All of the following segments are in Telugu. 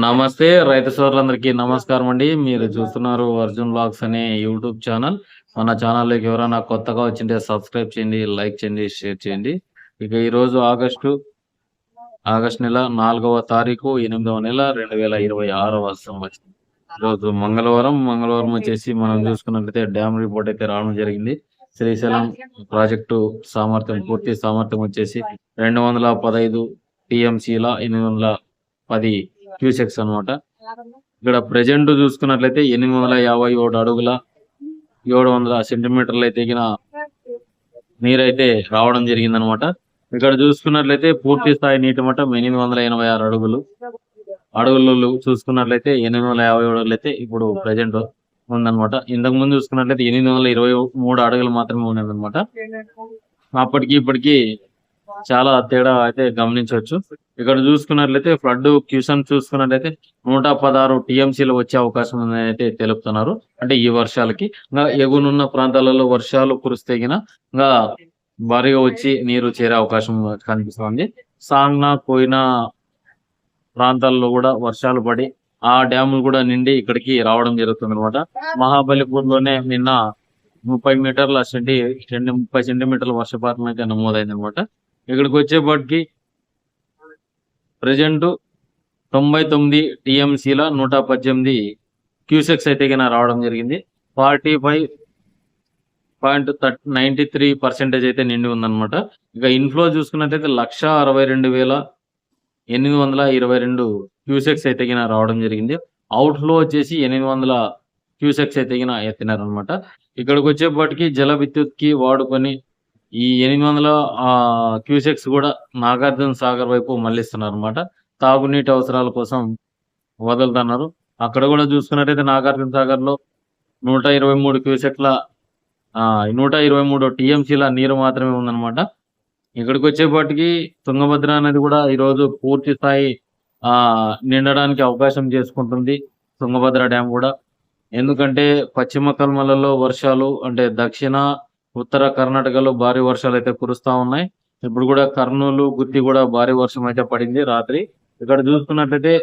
నమస్తే రైతు సోదరులందరికీ నమస్కారం అండి. మీరు చూస్తున్నారు అర్జున్ బ్లాగ్స్ అనే యూట్యూబ్ ఛానల్. మన ఛానల్‌లోకి ఎవరైనా కొత్తగా వచ్చింటే సబ్స్క్రైబ్ చేయండి, లైక్ చేయండి, షేర్ చేయండి. ఇక ఈరోజు ఆగస్టు నెల 4వ తారీఖు 8వ నెల 2026వ సంవత్సరం. ఈరోజు మంగళవారం వచ్చేసి మనం చూసుకున్నట్లయితే డ్యామ్ రిపోర్ట్ అయితే రావడం జరిగింది. శ్రీశైలం ప్రాజెక్టు పూర్తి సామర్థ్యం వచ్చేసి 215 టీఎంసీల 810 క్యూసెక్స్ అనమాట. ఇక్కడ ప్రెజెంట్ చూసుకున్నట్లయితే 851 అడుగుల 700 సెంటీమీటర్లు అయితే నీరైతే రావడం జరిగిందనమాట. ఇక్కడ చూసుకున్నట్లయితే పూర్తి స్థాయి నీటి మట్టం 886 అడుగులు చూసుకున్నట్లయితే 857 అడుగులు అయితే ఇప్పుడు ప్రెజెంట్ ఉందన్నమాట. ఇంతకు ముందు చూసుకున్నట్లయితే 823 అడుగులు మాత్రమే ఉన్నదన్నమాట. అప్పటికి ఇప్పటికి చాలా తేడా అయితే గమనించవచ్చు. ఇక్కడ చూసుకున్నట్లయితే ఫ్లడ్ క్యూసన్ చూసుకున్నట్లయితే 116 టీఎంసీలు వచ్చే అవకాశం ఉందని అయితే తెలుపుతున్నారు. అంటే ఈ వర్షాలకి ఇంకా ఎగునున్న ప్రాంతాలలో వర్షాలు కురిస్తే ఇంకా భారీగా వచ్చి నీరు చేరే అవకాశం కనిపిస్తుంది. సాంగ్నా కోయినా ప్రాంతాల్లో కూడా వర్షాలు పడి ఆ డ్యాములు కూడా నిండి ఇక్కడికి రావడం జరుగుతుంది అనమాట. మహాబలిపూర్ లోనే నిన్న 30 సెంటీమీటర్ల వర్షపాతం అయితే నమోదైంది అనమాట. ఇక్కడికి వచ్చేపాటికి ప్రజెంట్ 99 టీఎంసీల 118 క్యూసెక్స్ అయితే రావడం జరిగింది. 45.93% అయితే నిండి ఉందన్నమాట. ఇక ఇన్ఫ్లో చూసుకున్నట్లయితే 162,822 క్యూసెక్స్ అయితే రావడం జరిగింది. అవుట్ఫ్లో వచ్చేసి 800 క్యూసెక్స్ అయితే ఎత్తినారనమాట. ఇక్కడికి వచ్చేపాటికి జల విద్యుత్ కి వాడుకొని ఈ 800 క్యూసెక్స్ కూడా నాగార్జున సాగర్ వైపు మళ్లిస్తున్నారు అనమాట. తాగునీటి అవసరాల కోసం వదులుతున్నారు. అక్కడ కూడా చూసుకున్నట్టయితే నాగార్జున సాగర్ లో 123 టీఎంసీల నీరు మాత్రమే ఉందన్నమాట. ఇక్కడికి వచ్చేపాటికి తుంగభద్ర అనేది కూడా ఈరోజు పూర్తి స్థాయి నిండడానికి అవకాశం చేసుకుంటుంది తుంగభద్ర డ్యామ్ కూడా. ఎందుకంటే పశ్చిమ కనుమలలో వర్షాలు అంటే దక్షిణ ఉత్తర కర్ణాటకలో భారీ వర్షాలు అయితే కురుస్తా ఉన్నాయి. ఇప్పుడు కూడా కర్నూలు గుత్తి కూడా భారీ వర్షం అయితే పడింది రాత్రి. ఇక్కడ చూసుకున్నట్లయితే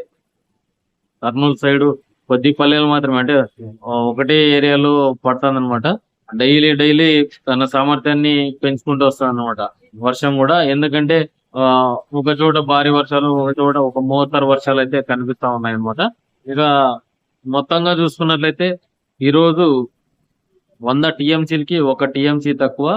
కర్నూలు సైడ్ కొద్ది పల్లెలు మాత్రమే అంటే ఒకటే ఏరియాలో పడుతుంది అనమాట. డైలీ తన సామర్థ్యాన్ని పెంచుకుంటూ వస్తుంది అనమాట వర్షం కూడా. ఎందుకంటే ఒక చోట భారీ వర్షాలు, ఒక చోట ఒక మోస్తరు వర్షాలు అయితే కనిపిస్తా ఉన్నాయి అనమాట. ఇక మొత్తంగా చూసుకున్నట్లయితే ఈరోజు 100 టీఎంసీలకి 1 టీఎంసీ తక్కువ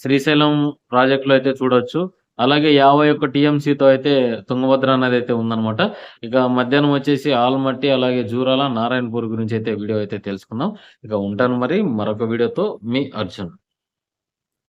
శ్రీశైలం ప్రాజెక్టులో అయితే చూడొచ్చు. అలాగే 51 టీఎంసీతో అయితే తుంగభద్ర అనేది అయితే ఉందన్నమాట. ఇక మధ్యాహ్నం వచ్చేసి ఆల్మట్టి అలాగే జూరాల నారాయణపూర్ గురించి అయితే వీడియో అయితే తెలుసుకుందాం. ఇక ఉంటాను మరి మరొక వీడియోతో మీ అర్జున్.